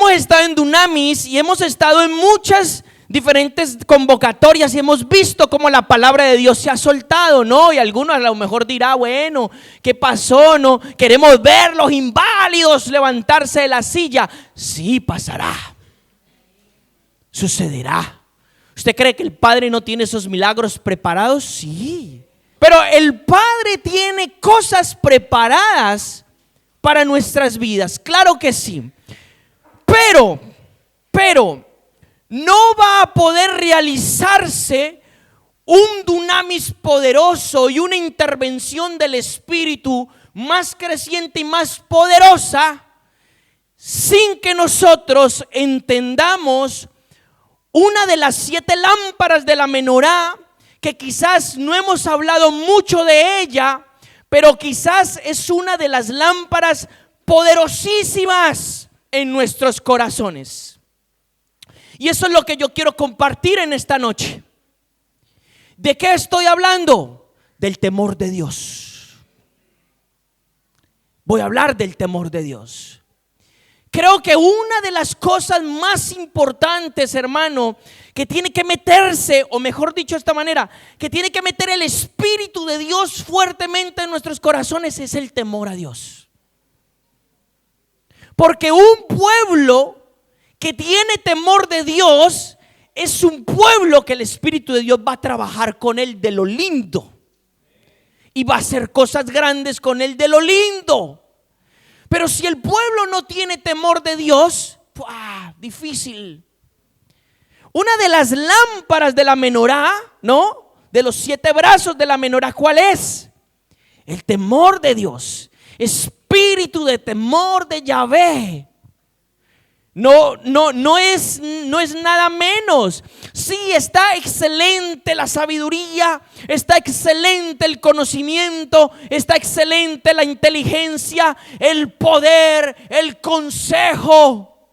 hemos estado en Dunamis y hemos estado en muchas diferentes convocatorias y hemos visto cómo la palabra de Dios se ha soltado, ¿no? Y algunos a lo mejor dirá, bueno, ¿qué pasó? No, queremos ver los inválidos levantarse de la silla. Sí, pasará, sucederá. ¿Usted cree que el Padre no tiene esos milagros preparados? Sí, pero el Padre tiene cosas preparadas para nuestras vidas, claro que sí. Pero no va a poder realizarse un dunamis poderoso y una intervención del Espíritu más creciente y más poderosa sin que nosotros entendamos una de las 7 lámparas de la menorá, que quizás no hemos hablado mucho de ella, pero quizás es una de las lámparas poderosísimas en nuestros corazones. Y eso es lo que yo quiero compartir en esta noche. ¿De qué estoy hablando? Del temor de Dios. Voy a hablar del temor de Dios. Creo que una de las cosas más importantes, hermano, que tiene que meterse, o mejor dicho de esta manera, que tiene que meter el Espíritu de Dios fuertemente en nuestros corazones, es el temor a Dios. Porque un pueblo que tiene temor de Dios es un pueblo que el Espíritu de Dios va a trabajar con él de lo lindo y va a hacer cosas grandes con él de lo lindo. Pero si el pueblo no tiene temor de Dios, difícil. Una de las lámparas de la menorá, ¿no? De los 7 brazos de la menorá, ¿cuál es? El temor de Dios. Espíritu de temor de Yahvé. No es nada menos. Sí, está excelente la sabiduría, está excelente el conocimiento, está excelente la inteligencia, el poder, el consejo.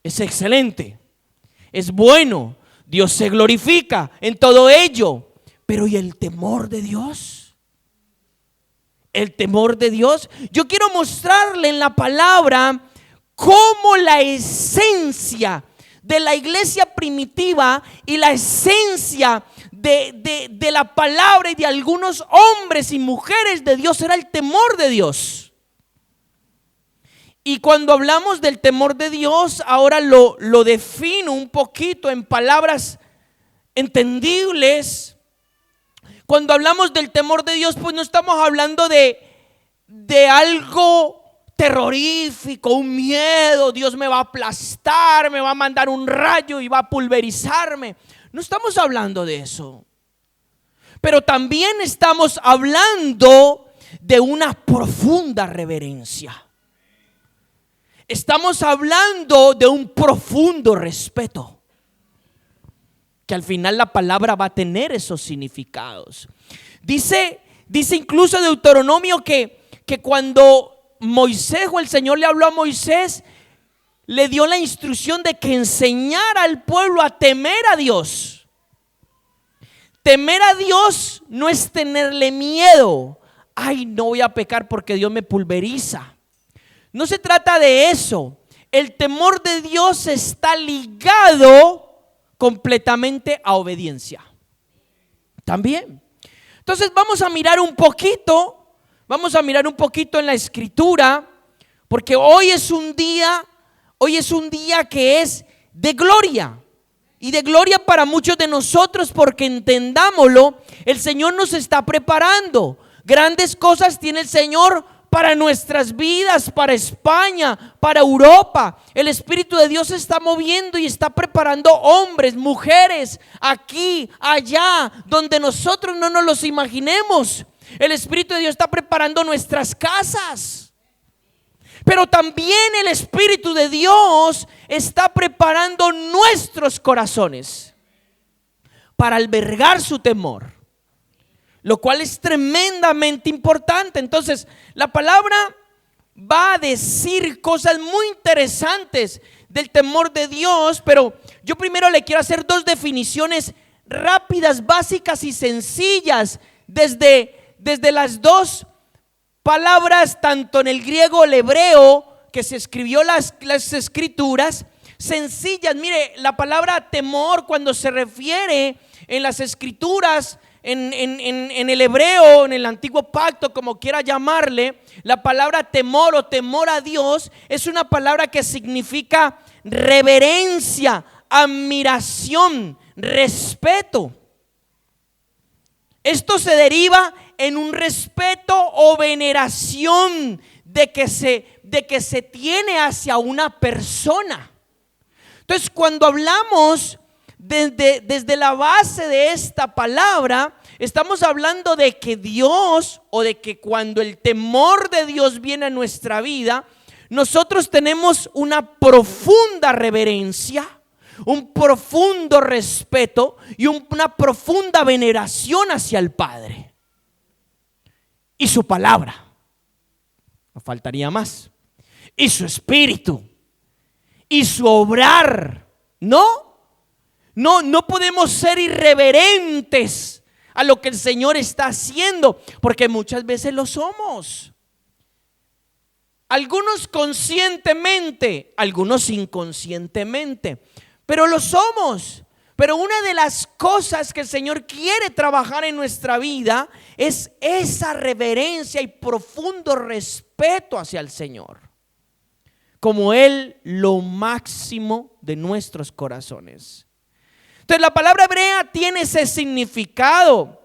Es excelente, es bueno, Dios se glorifica en todo ello. Pero ¿y el temor de Dios? El temor de Dios. Yo quiero mostrarle en la palabra cómo la esencia de la iglesia primitiva y la esencia de la palabra y de algunos hombres y mujeres de Dios era el temor de Dios. Y cuando hablamos del temor de Dios, ahora lo defino un poquito en palabras entendibles. Cuando hablamos del temor de Dios, pues no estamos hablando de algo terrorífico, un miedo, Dios me va a aplastar, me va a mandar un rayo y va a pulverizarme. No estamos hablando de eso. Pero también estamos hablando de una profunda reverencia. Estamos hablando de un profundo respeto, que al final la palabra va a tener esos significados. Dice incluso Deuteronomio que cuando Moisés, o el Señor le habló a Moisés, le dio la instrucción de que enseñara al pueblo a temer a Dios. Temer a Dios no es tenerle miedo. Ay, no voy a pecar porque Dios me pulveriza. No se trata de eso. El temor de Dios está ligado completamente a obediencia. También. Entonces vamos a mirar un poquito en la escritura, porque hoy es un día que es de gloria, y de gloria para muchos de nosotros, porque entendámoslo, el Señor nos está preparando. Grandes cosas tiene el Señor para nuestras vidas, para España, para Europa. El Espíritu de Dios se está moviendo y está preparando hombres, mujeres, aquí, allá, donde nosotros no nos los imaginemos. El Espíritu de Dios está preparando nuestras casas. Pero también el Espíritu de Dios está preparando nuestros corazones para albergar su temor, lo cual es tremendamente importante. Entonces, la palabra va a decir cosas muy interesantes del temor de Dios, pero yo primero le quiero hacer 2 definiciones rápidas, básicas y sencillas desde las 2 palabras, tanto en el griego o el hebreo, que se escribió las escrituras sencillas. Mire, la palabra temor, cuando se refiere en las escrituras, en el hebreo, en el antiguo pacto, como quiera llamarle, la palabra temor o temor a Dios es una palabra que significa reverencia, admiración, respeto. Esto se deriva en un respeto o veneración de que se tiene hacia una persona. Entonces, cuando hablamos desde la base de esta palabra, estamos hablando de que Dios, o de que cuando el temor de Dios viene a nuestra vida, nosotros tenemos una profunda reverencia, un profundo respeto y una profunda veneración hacia el Padre y su palabra. No faltaría más. Y su espíritu y su obrar. No podemos ser irreverentes a lo que el Señor está haciendo, porque muchas veces lo somos. Algunos conscientemente, algunos inconscientemente, pero lo somos. Pero una de las cosas que el Señor quiere trabajar en nuestra vida es esa reverencia y profundo respeto hacia el Señor, como Él lo máximo de nuestros corazones. Entonces la palabra hebrea tiene ese significado.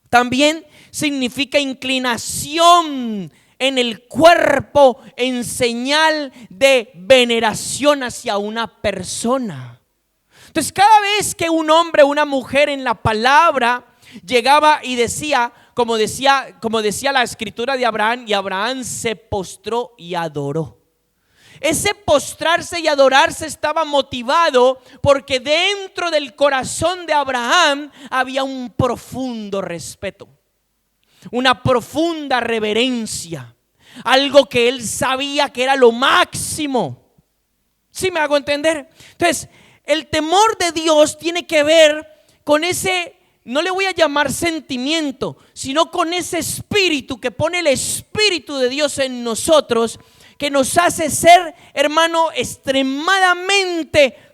También significa inclinación en el cuerpo en señal de veneración hacia una persona. Entonces, cada vez que un hombre o una mujer en la palabra llegaba y decía, como decía la escritura de Abraham, y Abraham se postró y adoró. Ese postrarse y adorarse estaba motivado porque dentro del corazón de Abraham había un profundo respeto, una profunda reverencia, algo que él sabía que era lo máximo. ¿Sí me hago entender? Entonces, el temor de Dios tiene que ver con ese, no le voy a llamar sentimiento, sino con ese espíritu que pone el Espíritu de Dios en nosotros, que nos hace ser, hermano, extremadamente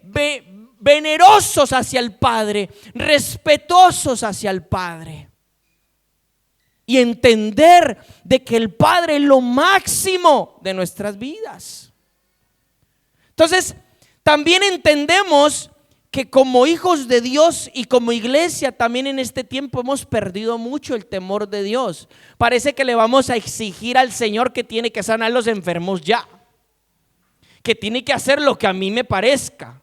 venerosos hacia el Padre, respetuosos hacia el Padre. Y entender de que el Padre es lo máximo de nuestras vidas. Entonces, también entendemos que como hijos de Dios y como iglesia también en este tiempo hemos perdido mucho el temor de Dios. Parece que le vamos a exigir al Señor que tiene que sanar a los enfermos ya, que tiene que hacer lo que a mí me parezca,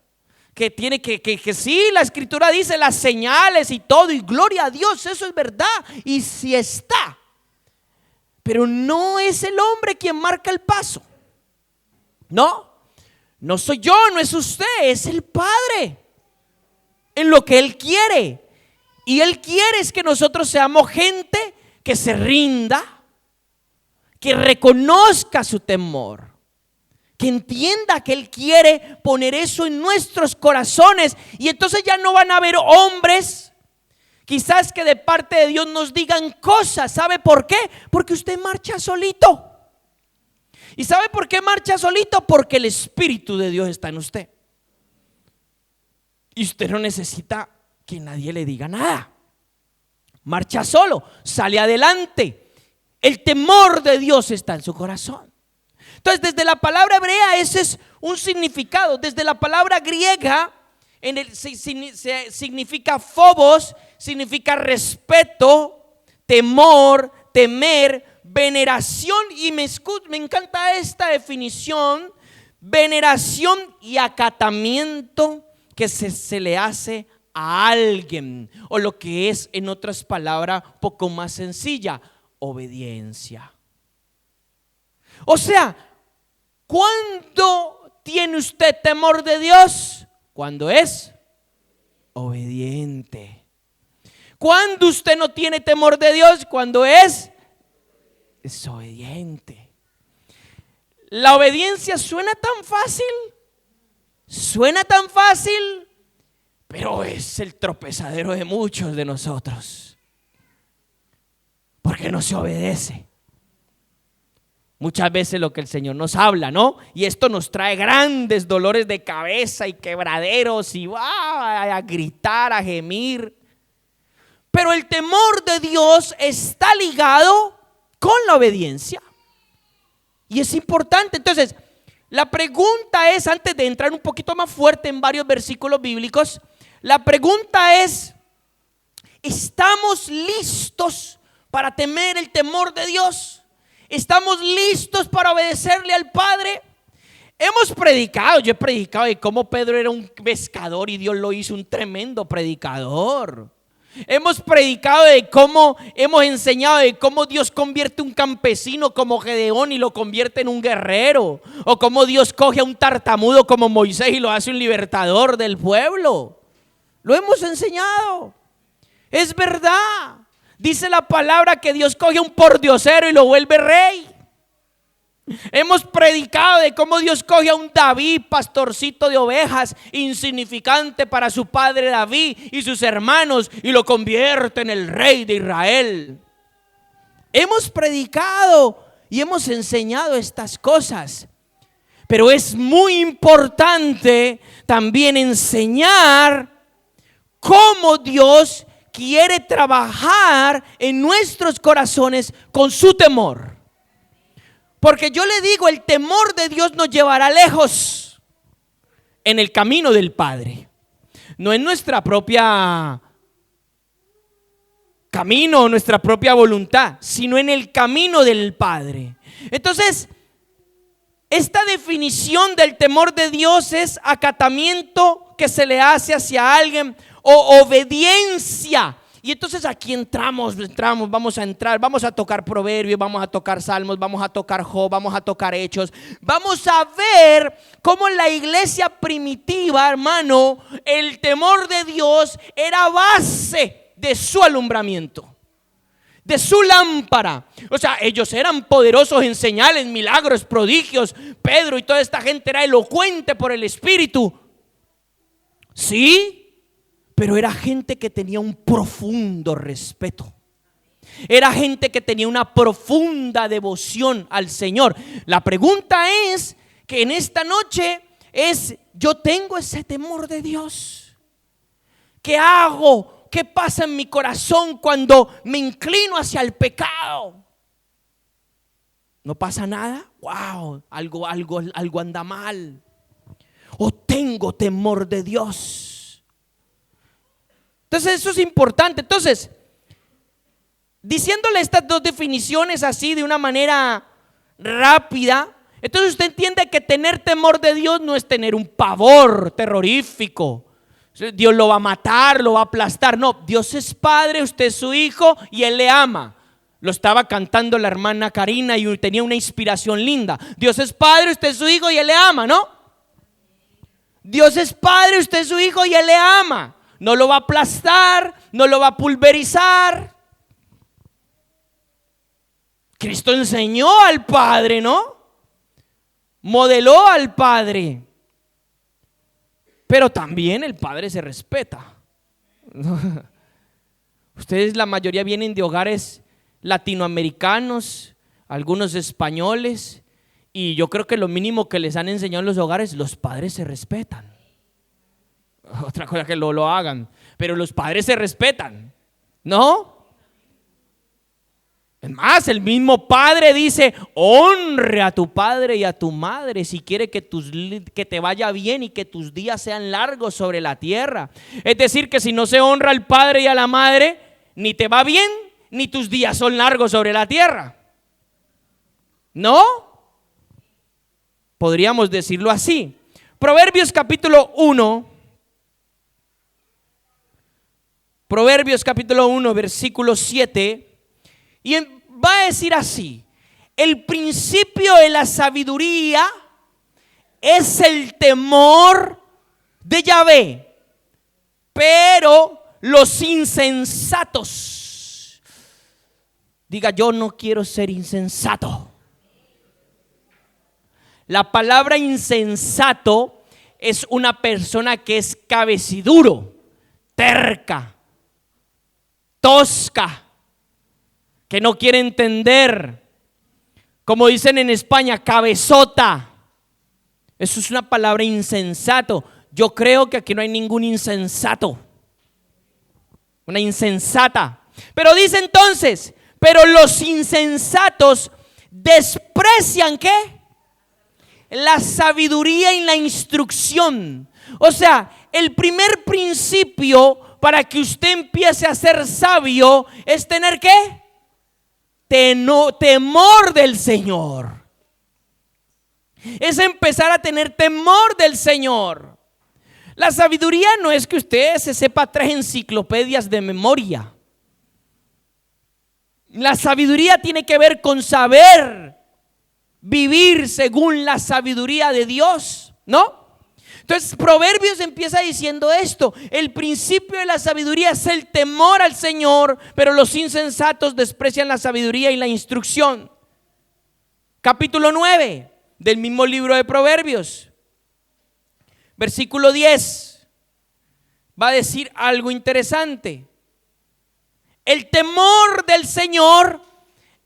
que tiene que sí, la escritura dice las señales y todo, y gloria a Dios, eso es verdad, y sí está, pero no es el hombre quien marca el paso. No soy yo, no es usted, es el Padre en lo que Él quiere. Y Él quiere es que nosotros seamos gente que se rinda, que reconozca su temor, que entienda que Él quiere poner eso en nuestros corazones. Y entonces ya no van a haber hombres quizás que de parte de Dios nos digan cosas. ¿Sabe por qué? Porque usted marcha solito. ¿Y sabe por qué marcha solito? Porque el Espíritu de Dios está en usted. Y usted no necesita que nadie le diga nada. Marcha solo, sale adelante. El temor de Dios está en su corazón. Entonces, desde la palabra hebrea ese es un significado. Desde la palabra griega significa phobos, significa respeto, temor, temer, veneración. Y me encanta esta definición: veneración y acatamiento que se le hace a alguien, o lo que es en otras palabras poco más sencilla, obediencia. O sea, ¿cuándo tiene usted temor de Dios? Cuando es obediente. ¿Cuándo usted no tiene temor de Dios? Cuando es obediente. La obediencia suena tan fácil, pero es el tropezadero de muchos de nosotros, porque no se obedece. Muchas veces lo que el Señor nos habla, ¿no? Y esto nos trae grandes dolores de cabeza y quebraderos y va a gritar, a gemir. Pero el temor de Dios está ligado con la obediencia. Y es importante. Entonces, la pregunta es, antes de entrar un poquito más fuerte en varios versículos bíblicos, la pregunta es, ¿estamos listos para temer el temor de Dios? ¿Estamos listos para obedecerle al Padre? Hemos predicado, yo he predicado de cómo Pedro era un pescador y Dios lo hizo un tremendo predicador. Hemos predicado de cómo, hemos enseñado de cómo Dios convierte un campesino como Gedeón y lo convierte en un guerrero. O cómo Dios coge a un tartamudo como Moisés y lo hace un libertador del pueblo. Lo hemos enseñado. Es verdad. Dice la palabra que Dios coge a un pordiosero y lo vuelve rey. Hemos predicado de cómo Dios coge a un David, pastorcito de ovejas, insignificante para su padre David y sus hermanos, y lo convierte en el rey de Israel. Hemos predicado y hemos enseñado estas cosas, pero es muy importante también enseñar cómo Dios quiere trabajar en nuestros corazones con su temor. Porque yo le digo, el temor de Dios nos llevará lejos en el camino del Padre. No en nuestra propia camino, nuestra propia voluntad, sino en el camino del Padre. Entonces, esta definición del temor de Dios es acatamiento que se le hace hacia alguien o obediencia. Y entonces aquí entramos, vamos a tocar Proverbios, vamos a tocar Salmos, vamos a tocar Job, vamos a tocar Hechos. Vamos a ver cómo en la iglesia primitiva, hermano, el temor de Dios era base de su alumbramiento, de su lámpara. O sea, ellos eran poderosos en señales, milagros, prodigios. Pedro y toda esta gente era elocuente por el Espíritu. Sí, pero era gente que tenía un profundo respeto. Era gente que tenía una profunda devoción al Señor. La pregunta es que en esta noche es, ¿yo tengo ese temor de Dios? ¿Qué hago? ¿Qué pasa en mi corazón cuando me inclino hacia el pecado? ¿No pasa nada? Wow, algo anda mal. ¿O tengo temor de Dios? Entonces eso es importante. Entonces, diciéndole estas dos definiciones así de una manera rápida, entonces usted entiende que tener temor de Dios no es tener un pavor terrorífico. Dios lo va a matar, lo va a aplastar. No, Dios es Padre, usted es su hijo y Él le ama. Lo estaba cantando la hermana Karina y tenía una inspiración linda. Dios es Padre, usted es su hijo y Él le ama, ¿no? Dios es Padre, usted es su hijo y Él le ama. No lo va a aplastar, no lo va a pulverizar. Cristo enseñó al Padre, ¿no? Modeló al Padre. Pero también el Padre se respeta. Ustedes, la mayoría vienen de hogares latinoamericanos, algunos españoles, y yo creo que lo mínimo que les han enseñado en los hogares, los padres se respetan. Otra cosa que lo hagan, pero los padres se respetan, ¿no? Es más, el mismo Padre dice: honre a tu padre y a tu madre si quiere que te vaya bien y que tus días sean largos sobre la tierra. Es decir, que si no se honra al padre y a la madre, ni te va bien, ni tus días son largos sobre la tierra, ¿no? Podríamos decirlo así. Proverbios capítulo 1. Proverbios capítulo 1, versículo 7, y va a decir así: el principio de la sabiduría es el temor de Yahvé, pero los insensatos, diga, yo no quiero ser insensato. La palabra insensato es una persona que es cabeciduro, terca, tosca, que no quiere entender. como dicen en España, cabezota. Eso es una palabra insensato. Yo creo que aquí no hay ningún insensato, una insensata. Pero dice entonces, pero los insensatos desprecian ¿qué? La sabiduría y la instrucción. O sea, el primer principio para que usted empiece a ser sabio es tener ¿qué? Temor del Señor. Es empezar a tener temor del Señor. La sabiduría no es que usted se sepa 3 enciclopedias de memoria. La sabiduría tiene que ver con saber vivir según la sabiduría de Dios, ¿no? Entonces Proverbios empieza diciendo esto: el principio de la sabiduría es el temor al Señor, pero los insensatos desprecian la sabiduría y la instrucción. Capítulo 9 del mismo libro de Proverbios, versículo 10, va a decir algo interesante. El temor del Señor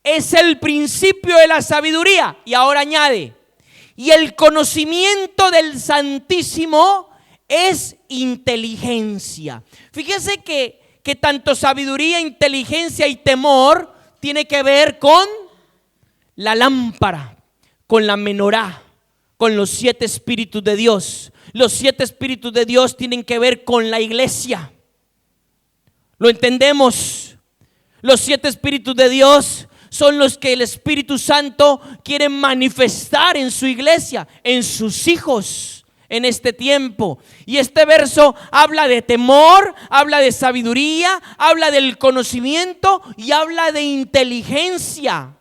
es el principio de la sabiduría. Y ahora añade, y el conocimiento del Santísimo es inteligencia. Fíjese que tanto sabiduría, inteligencia y temor tiene que ver con la lámpara, con la menorá, con los 7 espíritus de Dios. Los 7 espíritus de Dios tienen que ver con la iglesia. ¿Lo entendemos? Los 7 espíritus de Dios son los que el Espíritu Santo quiere manifestar en su iglesia, en sus hijos en este tiempo. Y este verso habla de temor, habla de sabiduría, habla del conocimiento y habla de inteligencia.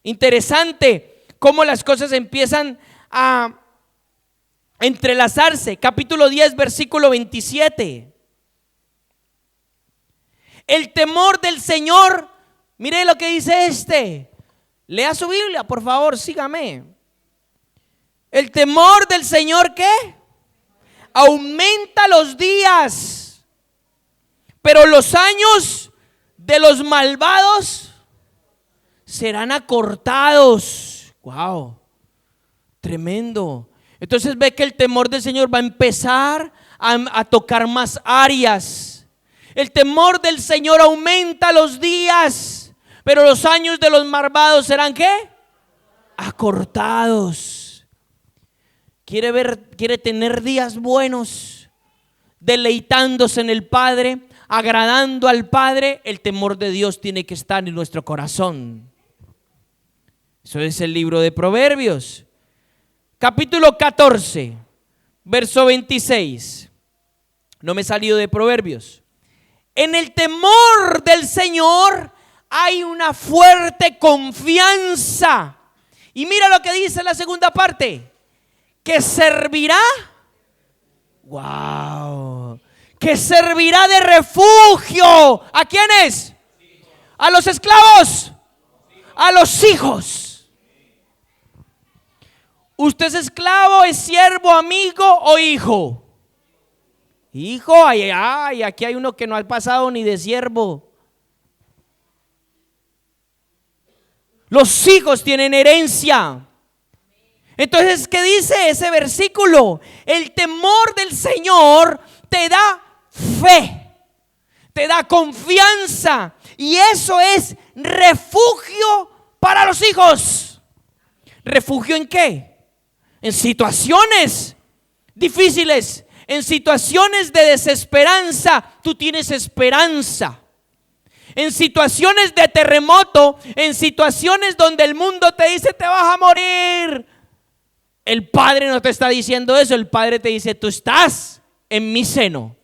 Interesante cómo las cosas empiezan a entrelazarse. Capítulo 10, versículo 27. El temor del Señor, mire lo que dice lea su Biblia, por favor, sígame. El temor del Señor, ¿qué? Aumenta los días, pero los años de los malvados serán acortados. Wow, tremendo. Entonces ve que el temor del Señor va a empezar a tocar más áreas. El temor del Señor aumenta los días, pero los años de los malvados serán ¿qué? Acortados. Quiere tener días buenos, deleitándose en el Padre, agradando al Padre. El temor de Dios tiene que estar en nuestro corazón. Eso es el libro de Proverbios. Capítulo 14, verso 26. No me he salido de Proverbios. En el temor del Señor hay una fuerte confianza. Y mira lo que dice la segunda parte: que servirá, wow, que servirá de refugio. ¿A quiénes? A los esclavos, a los hijos. ¿Usted es esclavo, es siervo, amigo o hijo? Hijo, ay, aquí hay uno que no ha pasado ni de siervo. Los hijos tienen herencia. Entonces, ¿qué dice ese versículo? El temor del Señor te da fe, te da confianza, y eso es refugio para los hijos. ¿Refugio en qué? En situaciones difíciles, en situaciones de desesperanza, tú tienes esperanza. En situaciones de terremoto, en situaciones donde el mundo te dice te vas a morir, el Padre no te está diciendo eso. El Padre te dice: tú estás en mi seno,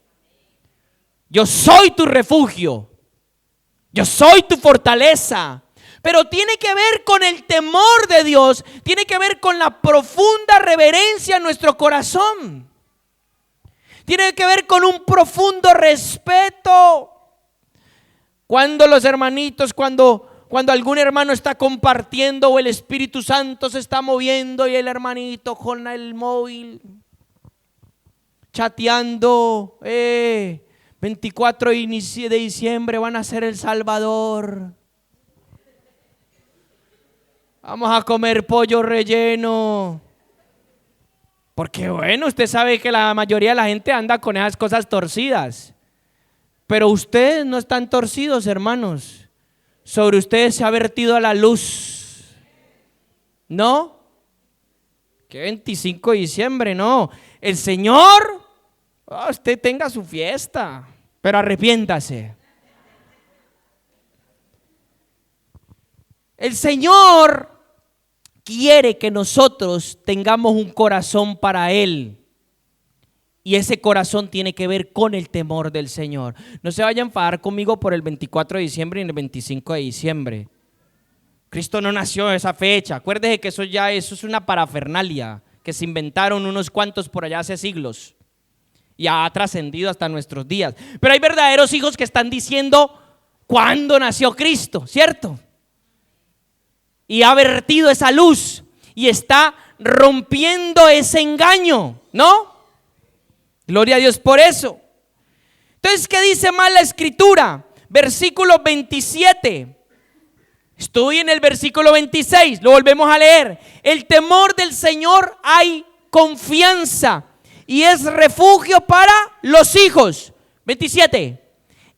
yo soy tu refugio, yo soy tu fortaleza. Pero tiene que ver con el temor de Dios, tiene que ver con la profunda reverencia en nuestro corazón, tiene que ver con un profundo respeto. Cuando los hermanitos, cuando algún hermano está compartiendo o el Espíritu Santo se está moviendo y el hermanito con el móvil chateando, 24 de diciembre van a ser El Salvador. Vamos a comer pollo relleno. Porque bueno, usted sabe que la mayoría de la gente anda con esas cosas torcidas. Pero ustedes no están torcidos, hermanos. Sobre ustedes se ha vertido a la luz. ¿No? Que 25 de diciembre, no. El Señor, usted tenga su fiesta, pero arrepiéntase. El Señor quiere que nosotros tengamos un corazón para Él. Y ese corazón tiene que ver con el temor del Señor. No se vaya a enfadar conmigo por el 24 de diciembre y el 25 de diciembre. Cristo no nació esa fecha. Acuérdese que eso es una parafernalia que se inventaron unos cuantos por allá hace siglos. Y ha trascendido hasta nuestros días. Pero hay verdaderos hijos que están diciendo cuándo nació Cristo, ¿cierto? Y ha vertido esa luz y está rompiendo ese engaño, ¿no? Gloria a Dios por eso. Entonces, ¿qué dice más la Escritura? Versículo 27. Estoy en el versículo 26, lo volvemos a leer. El temor del Señor hay confianza y es refugio para los hijos. 27.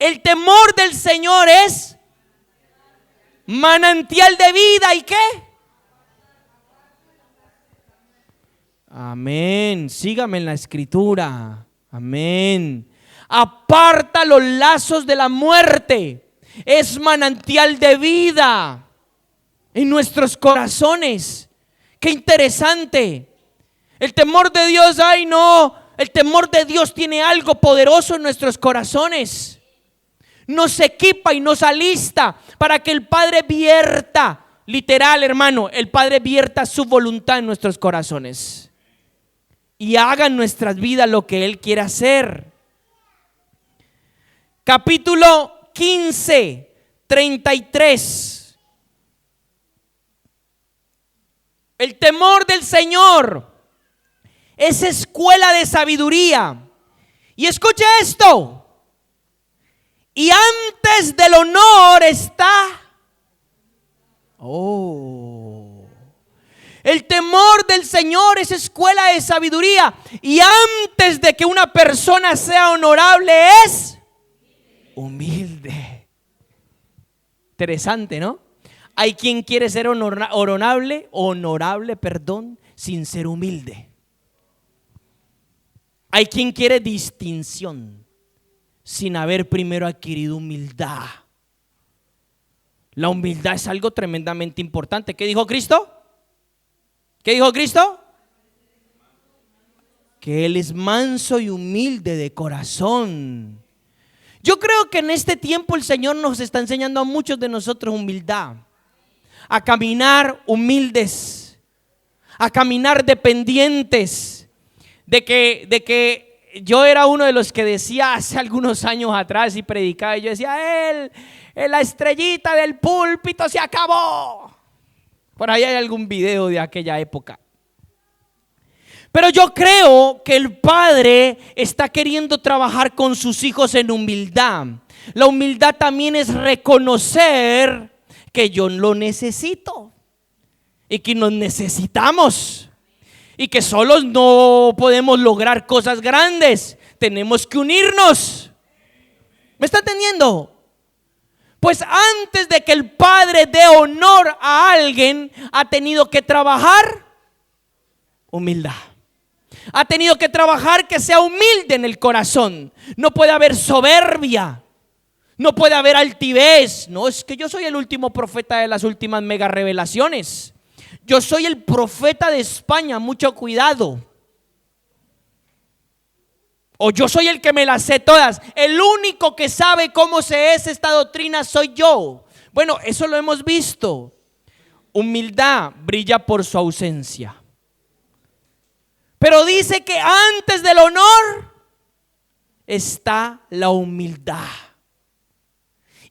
El temor del Señor es manantial de vida. ¿Y qué? Amén. Sígame en la Escritura. Amén. Aparta los lazos de la muerte. Es manantial de vida en nuestros corazones. Qué interesante. El temor de Dios, ay no. El temor de Dios tiene algo poderoso en nuestros corazones. Nos equipa y nos alista para que el Padre vierta, literal, hermano, el Padre vierta su voluntad en nuestros corazones y haga en nuestras vidas lo que Él quiere hacer. Capítulo 15, 33. El temor del Señor es escuela de sabiduría. Y escuche esto. Y antes del honor está. El temor del Señor es escuela de sabiduría. Y antes de que una persona sea honorable es humilde. Interesante, ¿no? Hay quien quiere ser honorable, sin ser humilde. Hay quien quiere distinción sin haber primero adquirido humildad. La humildad es algo tremendamente importante. ¿Qué dijo Cristo? ¿Qué dijo Cristo? Que Él es manso y humilde de corazón. Yo creo que en este tiempo el Señor nos está enseñando a muchos de nosotros humildad. A caminar humildes, a caminar dependientes. De que yo era uno de los que decía hace algunos años atrás y predicaba, y yo decía, la estrellita del púlpito se acabó. Por ahí hay algún video de aquella época. Pero yo creo que el Padre está queriendo trabajar con sus hijos en humildad. La humildad también es reconocer que yo lo necesito y que nos necesitamos. Y que solos no podemos lograr cosas grandes. Tenemos que unirnos. ¿Me está entendiendo? Pues antes de que el Padre dé honor a alguien, ha tenido que trabajar humildad. Ha tenido que trabajar que sea humilde en el corazón. No puede haber soberbia. No puede haber altivez. No, es que yo soy el último profeta de las últimas mega revelaciones. Yo soy el profeta de España, mucho cuidado. O yo soy el que me las sé todas. El único que sabe cómo se es esta doctrina soy yo. Bueno, eso lo hemos visto. Humildad brilla por su ausencia. Pero dice que antes del honor está la humildad.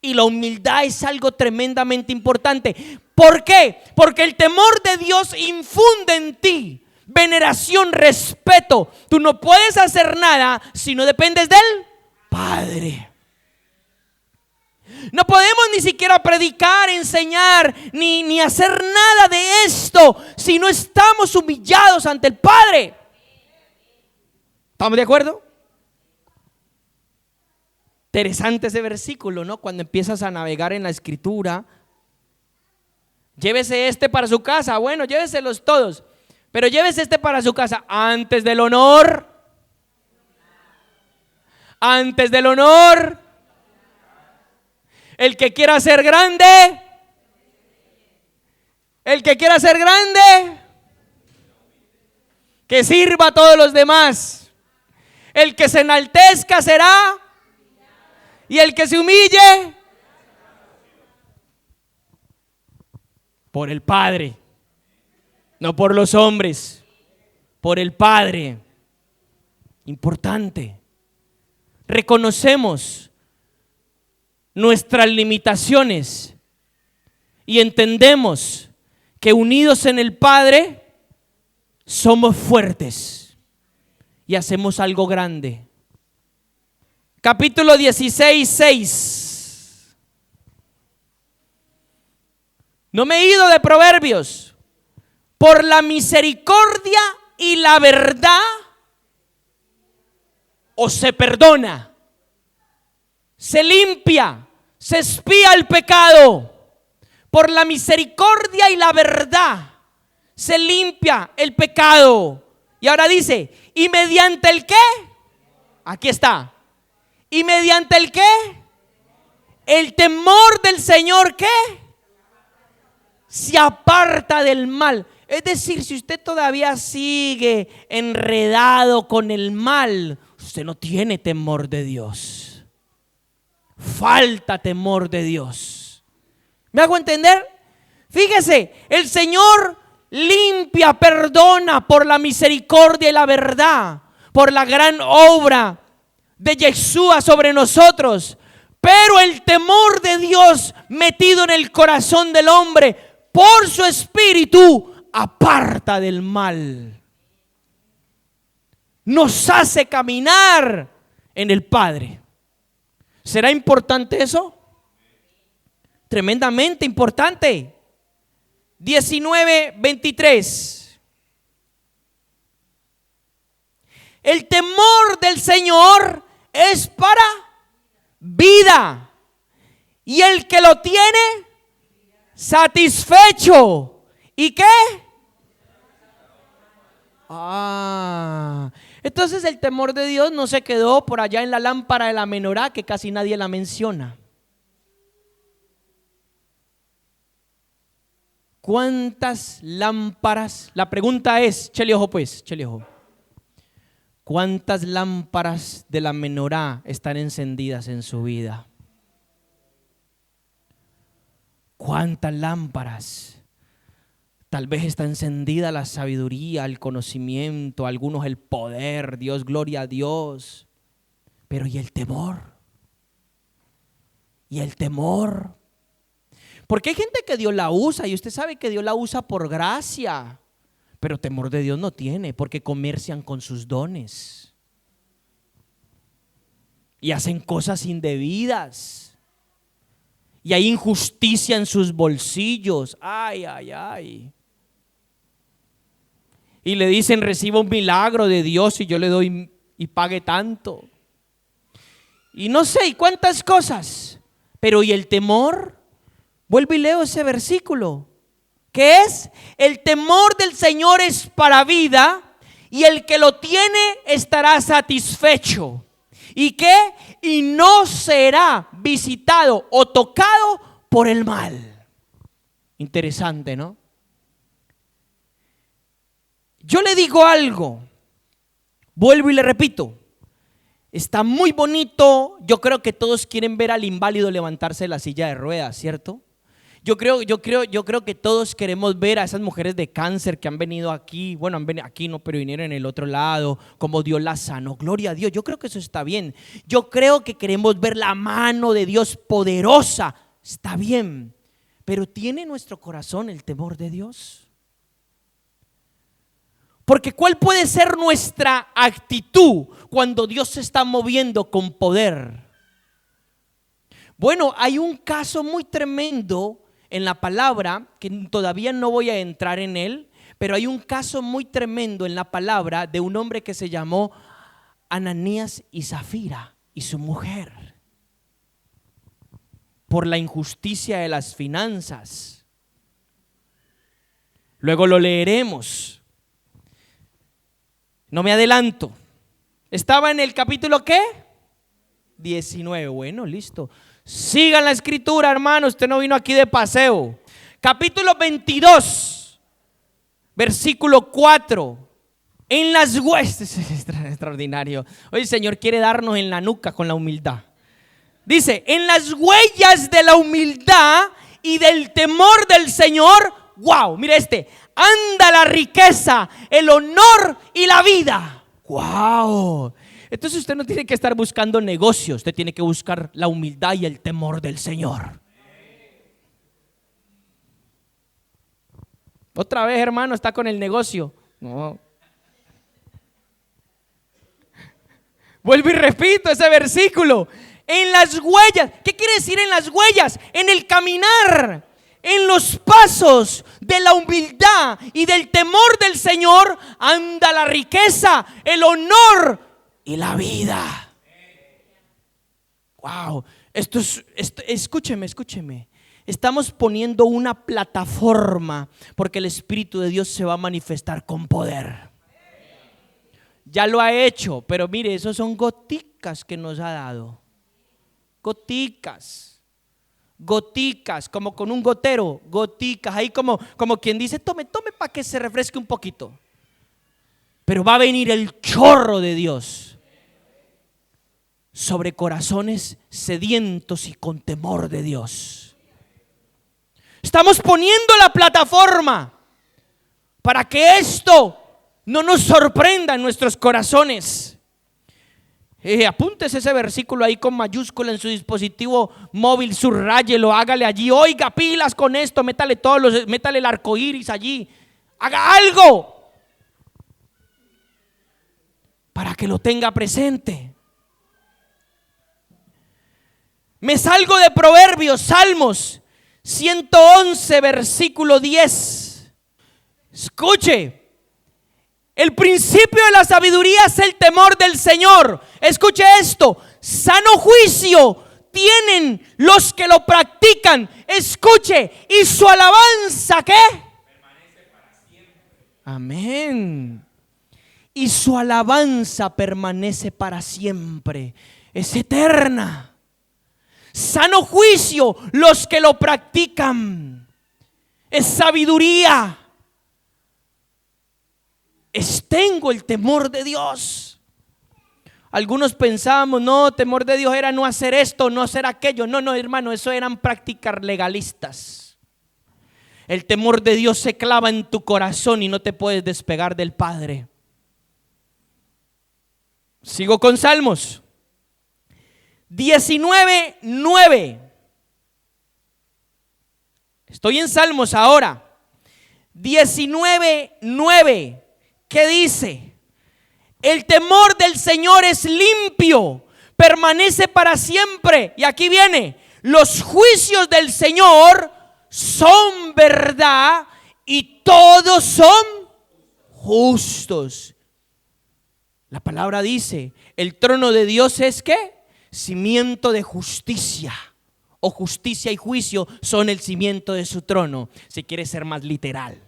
Y la humildad es algo tremendamente importante. ¿Por qué? Porque el temor de Dios infunde en ti veneración, respeto. Tú no puedes hacer nada si no dependes del Padre. No podemos ni siquiera predicar, enseñar, ni hacer nada de esto si no estamos humillados ante el Padre. ¿Estamos de acuerdo? Interesante ese versículo, ¿no? Cuando empiezas a navegar en la Escritura. Llévese este para su casa. Bueno, lléveselos todos, pero llévese este para su casa. Antes del honor. Antes del honor. El que quiera ser grande. El que quiera ser grande, que sirva a todos los demás. El que se enaltezca será, y el que se humille por el Padre, no por los hombres, por el Padre. Importante. Reconocemos nuestras limitaciones y entendemos que unidos en el Padre somos fuertes y hacemos algo grande. Capítulo 16, 6. No me he ido de Proverbios. Por la misericordia y la verdad o se perdona, se limpia, se expía el pecado. Por la misericordia y la verdad se limpia el pecado. Y ahora dice, ¿y mediante el qué? Aquí está. ¿Y mediante el qué? El temor del Señor, ¿qué? Se aparta del mal. Es decir, si usted todavía sigue enredado con el mal, usted no tiene temor de Dios. Falta temor de Dios. ¿Me hago entender? Fíjese, el Señor limpia, perdona por la misericordia y la verdad, por la gran obra de Yeshua sobre nosotros. Pero el temor de Dios metido en el corazón del hombre por su espíritu aparta del mal. Nos hace caminar en el Padre. ¿Será importante eso? Tremendamente importante. 19:23. El temor del Señor es para vida, y el que lo tiene satisfecho. ¿Y qué? Entonces el temor de Dios no se quedó por allá en la lámpara de la menorá, que casi nadie la menciona. ¿Cuántas lámparas? La pregunta es, chele ojo pues, chele ojo. ¿Cuántas lámparas de la menorá están encendidas en su vida? ¿Cuántas lámparas? Tal vez está encendida la sabiduría, el conocimiento, algunos el poder, Dios, gloria a Dios. Pero ¿y el temor? ¿Y el temor? Porque hay gente que Dios la usa y usted sabe que Dios la usa por gracia, pero temor de Dios no tiene, porque comercian con sus dones y hacen cosas indebidas y hay injusticia en sus bolsillos. Ay, ay, ay. Y le dicen, reciba un milagro de Dios y yo le doy y pague tanto. Y no sé, y cuántas cosas. Pero ¿y el temor? Vuelvo y leo ese versículo. ¿Qué es? El temor del Señor es para vida, y el que lo tiene estará satisfecho. ¿Y qué? Y no será visitado o tocado por el mal. Interesante, ¿no? Yo le digo algo, vuelvo y le repito, está muy bonito. Yo creo que todos quieren ver al inválido levantarse de la silla de ruedas, ¿cierto? Yo creo que todos queremos ver a esas mujeres de cáncer que han venido aquí. Bueno, han venido aquí no, pero vinieron en el otro lado, como Dios las sanó. Gloria a Dios, yo creo que eso está bien. Yo creo que queremos ver la mano de Dios poderosa. Está bien, pero ¿tiene nuestro corazón el temor de Dios? Porque ¿cuál puede ser nuestra actitud cuando Dios se está moviendo con poder? Bueno, hay un caso muy tremendo en la palabra, que todavía no voy a entrar en él, pero hay un caso muy tremendo en la palabra de un hombre que se llamó Ananías y Zafira y su mujer, por la injusticia de las finanzas. Luego lo leeremos. No me adelanto. Estaba en el capítulo ¿qué? 19. Bueno, listo. Sigan la escritura, hermano. Usted no vino aquí de paseo. Capítulo 22, versículo 4. En las huestes, extraordinario. Hoy el Señor quiere darnos en la nuca con la humildad. Dice, en las huellas de la humildad y del temor del Señor, wow, mire anda la riqueza, el honor y la vida. Wow. Entonces usted no tiene que estar buscando negocios, usted tiene que buscar la humildad y el temor del Señor. Otra vez, hermano, está con el negocio. No. Vuelvo y repito ese versículo. En las huellas. ¿Qué quiere decir en las huellas? En el caminar, en los pasos de la humildad y del temor del Señor, anda la riqueza, el honor y la vida. Wow. Escúcheme. Estamos poniendo una plataforma porque el Espíritu de Dios se va a manifestar con poder. Ya lo ha hecho, pero mire, esos son goticas que nos ha dado. Goticas, como con un gotero, goticas, ahí como quien dice, tome para que se refresque un poquito. Pero va a venir el chorro de Dios sobre corazones sedientos y con temor de Dios. Estamos poniendo la plataforma para que esto no nos sorprenda en nuestros corazones. Apúntese ese versículo ahí con mayúscula en su dispositivo móvil, subráyelo, hágale allí, oiga, pilas con esto, métale el arco iris allí, haga algo para que lo tenga presente. Me salgo de Proverbios, Salmos 111, versículo 10. Escuche. El principio de la sabiduría es el temor del Señor. Escuche esto. Sano juicio tienen los que lo practican. Escuche. Y su alabanza, ¿qué? Permanece para siempre. Amén. Y su alabanza permanece para siempre. Es eterna. Sano juicio los que lo practican. Es sabiduría. Tengo el temor de Dios. Algunos pensábamos, no, temor de Dios era no hacer esto, no hacer aquello. No, hermano, eso eran prácticas legalistas. El temor de Dios se clava en tu corazón y no te puedes despegar del Padre. Sigo con Salmos 19:9. Estoy en Salmos ahora. 19:9. ¿Qué dice? El temor del Señor es limpio, permanece para siempre. Y aquí viene, los juicios del Señor son verdad y todos son justos. La palabra dice, el trono de Dios es ¿qué? Cimiento de justicia. O justicia y juicio son el cimiento de su trono, si quiere ser más literal.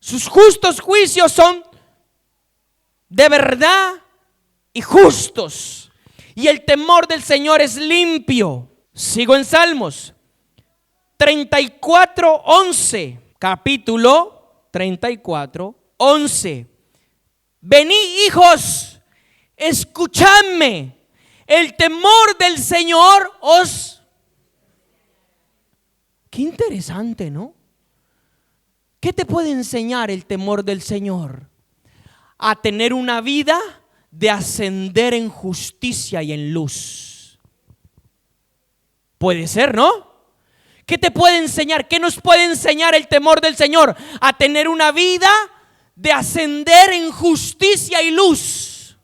Sus justos juicios son de verdad y justos. Y el temor del Señor es limpio. Sigo en Salmos 34:11. Capítulo 34:11. Venid, hijos, escuchadme. El temor del Señor os... Qué interesante, ¿no? ¿Qué te puede enseñar el temor del Señor? A tener una vida de ascender en justicia y en luz. Puede ser, ¿no? ¿Qué te puede enseñar? ¿Qué nos puede enseñar el temor del Señor? A tener una vida de ascender en justicia y luz.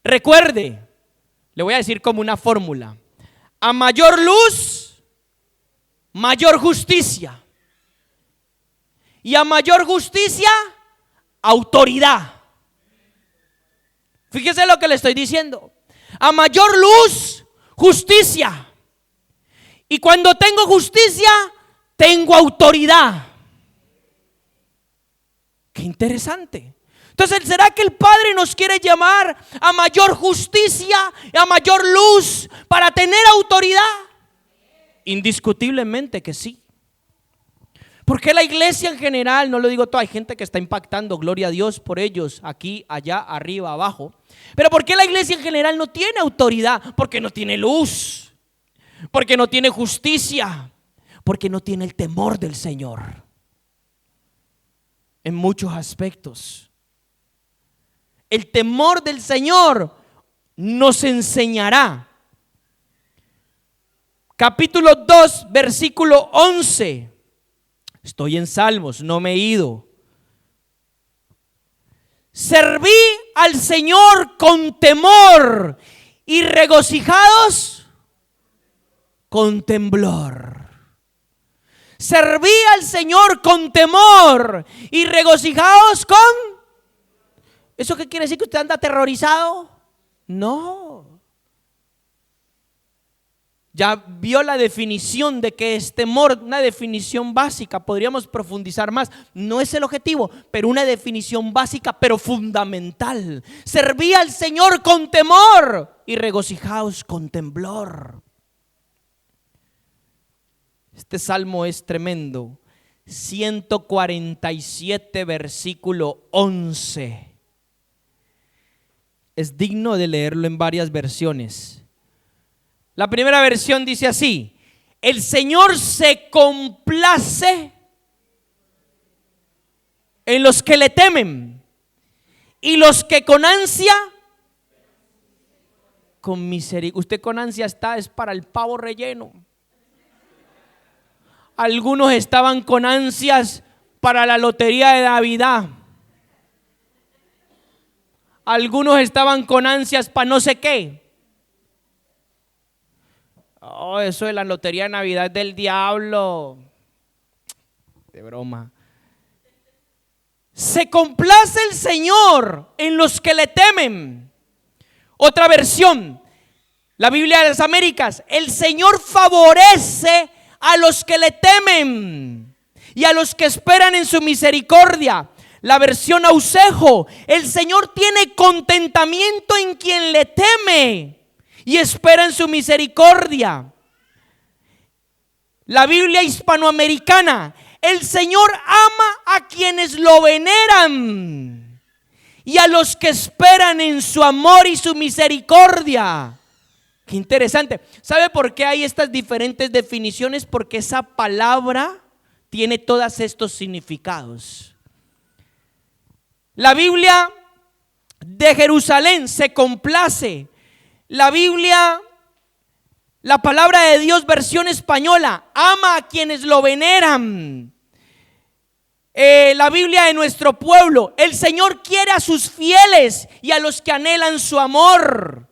Recuerde, le voy a decir como una fórmula: a mayor luz, mayor justicia. Y a mayor justicia, autoridad. Fíjese lo que le estoy diciendo. A mayor luz, justicia. Y cuando tengo justicia, tengo autoridad. Qué interesante. Entonces, ¿será que el Padre nos quiere llamar a mayor justicia, a mayor luz, para tener autoridad? Indiscutiblemente que sí. Porque la iglesia en general, no lo digo todo, hay gente que está impactando, gloria a Dios por ellos, aquí, allá, arriba, abajo. Pero ¿por qué la iglesia en general no tiene autoridad? Porque no tiene luz, porque no tiene justicia, porque no tiene el temor del Señor. En muchos aspectos. El temor del Señor nos enseñará. Capítulo 2, versículo 11. Estoy en Salmos, no me he ido. Serví al Señor con temor y regocijados con temblor. Serví al Señor con temor y regocijados con... ¿Eso qué quiere decir? ¿Que usted anda aterrorizado? No. Ya vio la definición de qué es temor, una definición básica, podríamos profundizar más, no es el objetivo, pero una definición básica, pero fundamental. Serví al Señor con temor y regocijaos con temblor. Este salmo es tremendo. 147, versículo 11. Es digno de leerlo en varias versiones. La primera versión dice así: el Señor se complace en los que le temen y los que con ansia, con misericordia. Usted con ansia está, es para el pavo relleno. Algunos estaban con ansias para la lotería de Navidad. Algunos estaban con ansias para no sé qué. Oh, eso de la lotería de Navidad es del diablo. De broma. Se complace el Señor en los que le temen. Otra versión, la Biblia de las Américas: el Señor favorece a los que le temen y a los que esperan en su misericordia. La versión Ausejo: el Señor tiene contentamiento en quien le teme y espera en su misericordia. La Biblia hispanoamericana: el Señor ama a quienes lo veneran y a los que esperan en su amor y su misericordia. Qué interesante. ¿Sabe por qué hay estas diferentes definiciones? Porque esa palabra tiene todos estos significados. La Biblia de Jerusalén: se complace. La Biblia, la palabra de Dios, versión española: ama a quienes lo veneran. La Biblia de nuestro pueblo: el Señor quiere a sus fieles y a los que anhelan su amor.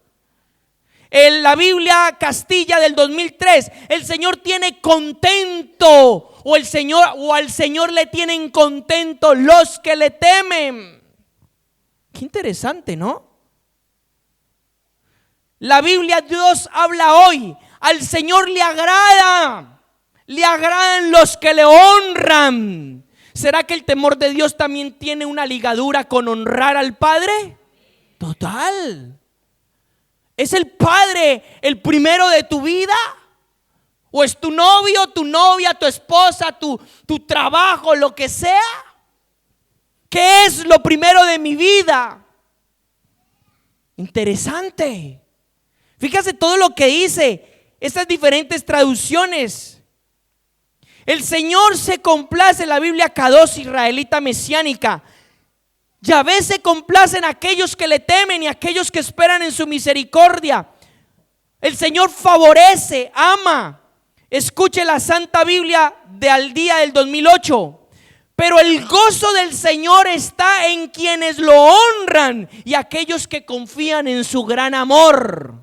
En la Biblia Castilla del 2003: el Señor tiene contento, o al Señor le tienen contento los que le temen. Qué interesante, ¿no? La Biblia, Dios habla hoy: al Señor le agradan los que le honran. ¿Será que el temor de Dios también tiene una ligadura con honrar al Padre? Total. ¿Es el Padre el primero de tu vida? ¿O es tu novio, tu novia, tu esposa, tu trabajo, lo que sea? ¿Qué es lo primero de mi vida? Interesante. Fíjate todo lo que dice estas diferentes traducciones. El Señor se complace, en la Biblia Kadosh israelita mesiánica: Yahvé se complace en aquellos que le temen y aquellos que esperan en su misericordia. El Señor favorece, ama. Escuche la Santa Biblia de al día del 2008. Pero el gozo del Señor está en quienes lo honran y aquellos que confían en su gran amor.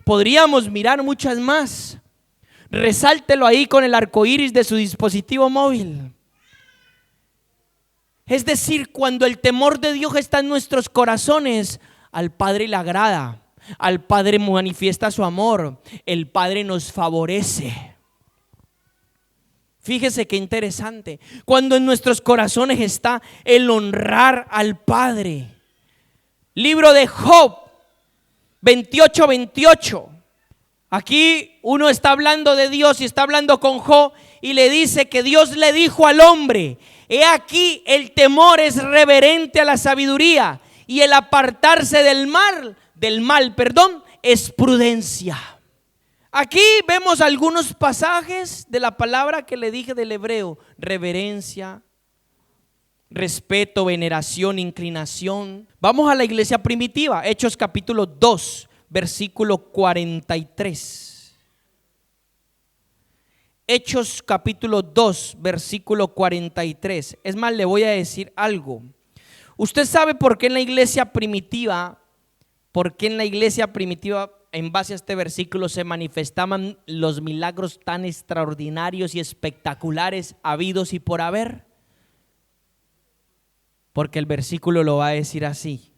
Podríamos mirar muchas más. Resáltelo ahí con el arco iris de su dispositivo móvil. Es decir, cuando el temor de Dios está en nuestros corazones, al Padre le agrada, al Padre manifiesta su amor, el Padre nos favorece. Fíjese qué interesante, cuando en nuestros corazones está el honrar al Padre. Libro de Job 28:28. Aquí uno está hablando de Dios y está hablando con Job y le dice que Dios le dijo al hombre: he aquí, el temor es reverente a la sabiduría y el apartarse del mal, es prudencia. Aquí vemos algunos pasajes de la palabra que le dije del hebreo: reverencia, respeto, veneración, inclinación. Vamos a la iglesia primitiva, Hechos capítulo 2, versículo 43. Hechos capítulo 2, versículo 43. Es más, le voy a decir algo. Usted sabe por qué en la iglesia primitiva, en base a este versículo, se manifestaban los milagros tan extraordinarios y espectaculares habidos y por haber. Porque el versículo lo va a decir así.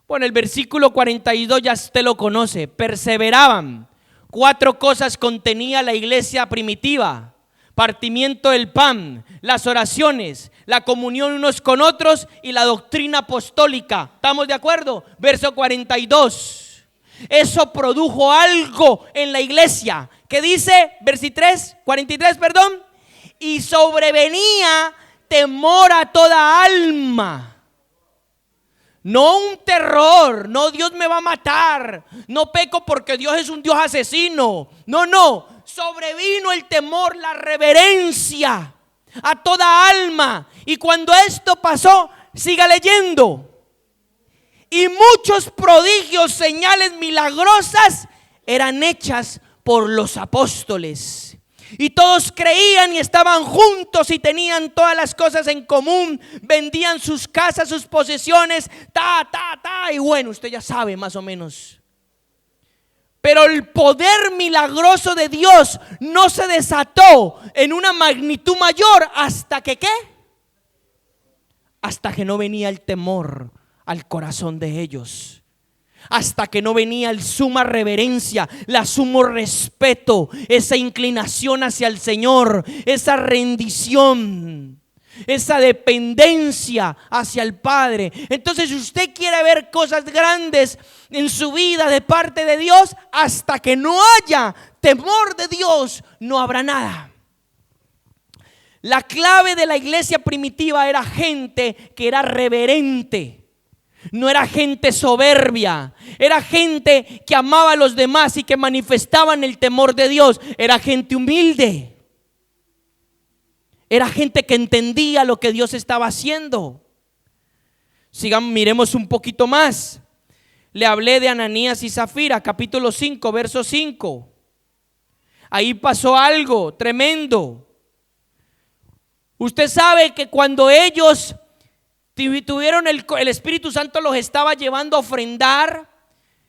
Bueno, el versículo 42 ya usted lo conoce. Perseveraban. 4 cosas contenía la iglesia primitiva: partimiento del pan, las oraciones, la comunión unos con otros y la doctrina apostólica. ¿Estamos de acuerdo? Verso 42. Eso produjo algo en la iglesia. ¿Qué dice? Versículo 43, perdón. Y sobrevenía temor a toda alma. No un terror, no Dios me va a matar, no peco porque Dios es un Dios asesino. No, sobrevino el temor, la reverencia a toda alma. Y cuando esto pasó, siga leyendo. Y muchos prodigios, señales milagrosas eran hechas por los apóstoles. Y todos creían y estaban juntos y tenían todas las cosas en común. Vendían sus casas, sus posesiones, y bueno, usted ya sabe más o menos. Pero el poder milagroso de Dios no se desató en una magnitud mayor hasta que ¿qué? Hasta que no venía el temor al corazón de ellos. Hasta que no venía el suma reverencia, la sumo respeto, esa inclinación hacia el Señor, esa rendición, esa dependencia hacia el Padre. Entonces, si usted quiere ver cosas grandes en su vida de parte de Dios, hasta que no haya temor de Dios, no habrá nada. La clave de la iglesia primitiva era gente que era reverente. No era gente soberbia, era gente que amaba a los demás y que manifestaban el temor de Dios. Era gente humilde, era gente que entendía lo que Dios estaba haciendo. Sigamos, miremos un poquito más. Le hablé de Ananías y Zafira, capítulo 5, verso 5. Ahí pasó algo tremendo. Usted sabe que cuando ellos tuvieron el Espíritu Santo, los estaba llevando a ofrendar.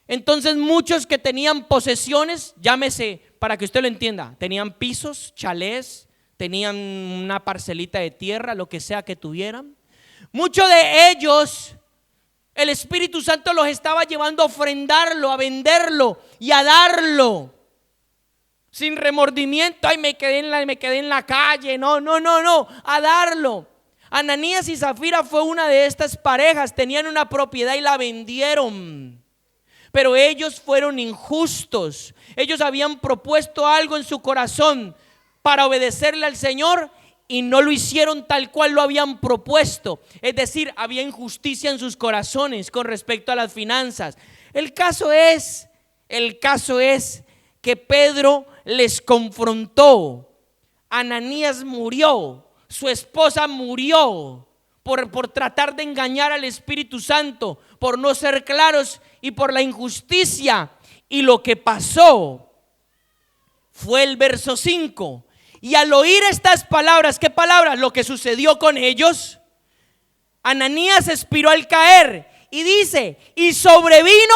Entonces muchos que tenían posesiones, llámese, para que usted lo entienda, tenían pisos, chalés, tenían una parcelita de tierra, lo que sea que tuvieran. Muchos de ellos, el Espíritu Santo los estaba llevando a ofrendarlo, a venderlo y a darlo sin remordimiento. Ay, me quedé en la calle. No, a darlo. Ananías y Zafira fue una de estas parejas. Tenían una propiedad y la vendieron. Pero ellos fueron injustos. Ellos habían propuesto algo en su corazón para obedecerle al Señor y no lo hicieron tal cual lo habían propuesto. Es decir, había injusticia en sus corazones con respecto a las finanzas. El caso es que Pedro les confrontó. Ananías murió. Su esposa murió por tratar de engañar al Espíritu Santo, por no ser claros y por la injusticia. Y lo que pasó fue el verso 5. Y al oír estas palabras, ¿qué palabras? Lo que sucedió con ellos. Ananías expiró al caer y dice, y sobrevino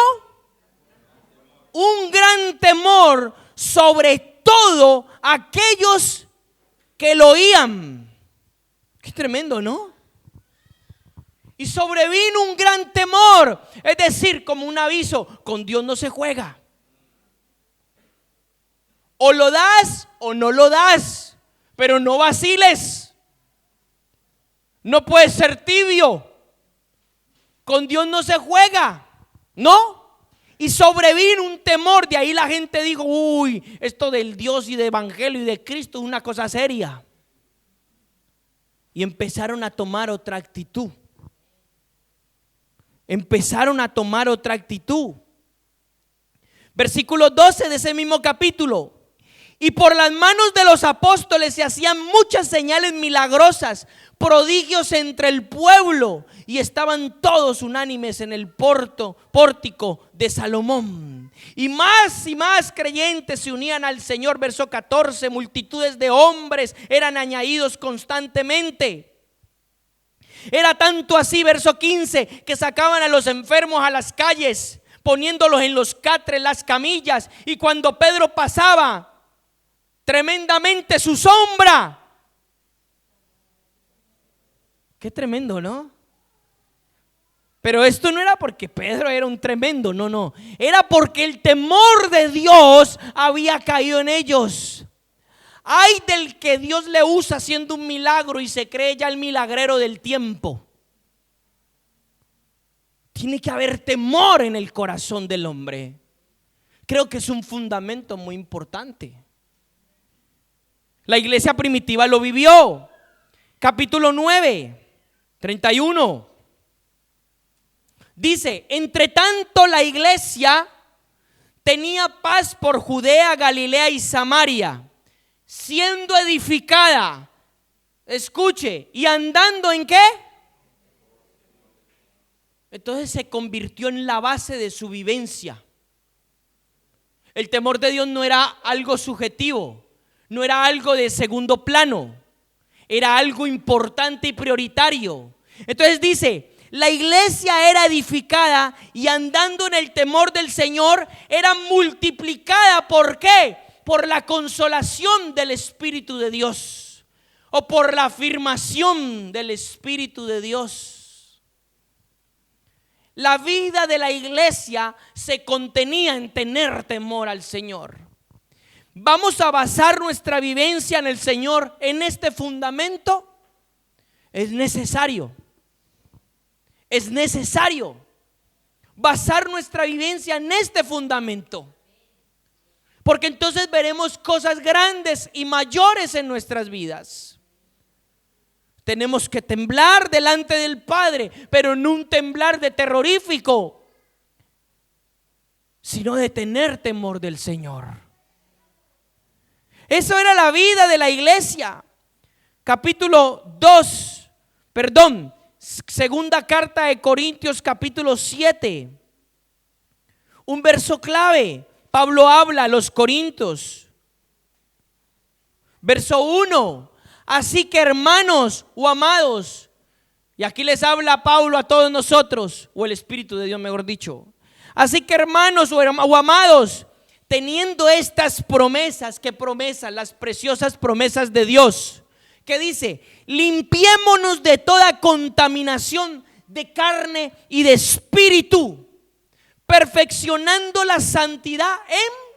un gran temor sobre todo aquellos que lo oían. Qué tremendo, ¿no? Y sobrevino un gran temor, es decir, como un aviso, con Dios no se juega. O lo das o no lo das, pero no vaciles. No puedes ser tibio. Con Dios no se juega, ¿no? Y sobrevino un temor, de ahí la gente dijo, uy, esto del Dios y de evangelio y de Cristo es una cosa seria. Y empezaron a tomar otra actitud. Versículo 12 de ese mismo capítulo. Y por las manos de los apóstoles se hacían muchas señales milagrosas, prodigios entre el pueblo, y estaban todos unánimes en el pórtico de Salomón. Y más creyentes se unían al Señor. Verso 14, multitudes de hombres eran añadidos constantemente. Era tanto así, verso 15, que sacaban a los enfermos a las calles, poniéndolos en los catres, las camillas, y cuando Pedro pasaba, tremendamente su sombra. Qué tremendo, ¿no? Pero esto no era porque Pedro era un tremendo, no. Era porque el temor de Dios había caído en ellos. Ay del que Dios le usa haciendo un milagro y se cree ya el milagrero del tiempo. Tiene que haber temor en el corazón del hombre. Creo que es un fundamento muy importante. La iglesia primitiva lo vivió. Capítulo 9, 31. Dice, entre tanto la iglesia tenía paz por Judea, Galilea y Samaria, siendo edificada, escuche, y andando ¿en qué? Entonces se convirtió en la base de su vivencia. El temor de Dios no era algo subjetivo, no era algo de segundo plano, era algo importante y prioritario. Entonces dice, la iglesia era edificada y andando en el temor del Señor era multiplicada. ¿Por qué? Por la consolación del Espíritu de Dios o por la afirmación del Espíritu de Dios. La vida de la iglesia se contenía en tener temor al Señor. ¿Vamos a basar nuestra vivencia en el Señor en este fundamento? Es necesario basar nuestra vivencia en este fundamento, porque entonces veremos cosas grandes y mayores en nuestras vidas. Tenemos que temblar delante del Padre, pero no un temblar de terrorífico, sino de tener temor del Señor. Eso era la vida de la iglesia. Segunda carta de Corintios capítulo 7. Un verso clave. Pablo habla a los Corintios. Verso 1. Así que hermanos o amados, y aquí les habla Pablo a todos nosotros, o el Espíritu de Dios mejor dicho. Así que hermanos o amados, teniendo estas promesas, ¿qué promesas? Las preciosas promesas de Dios. ¿Qué dice? Limpiémonos de toda contaminación de carne y de espíritu, perfeccionando la santidad en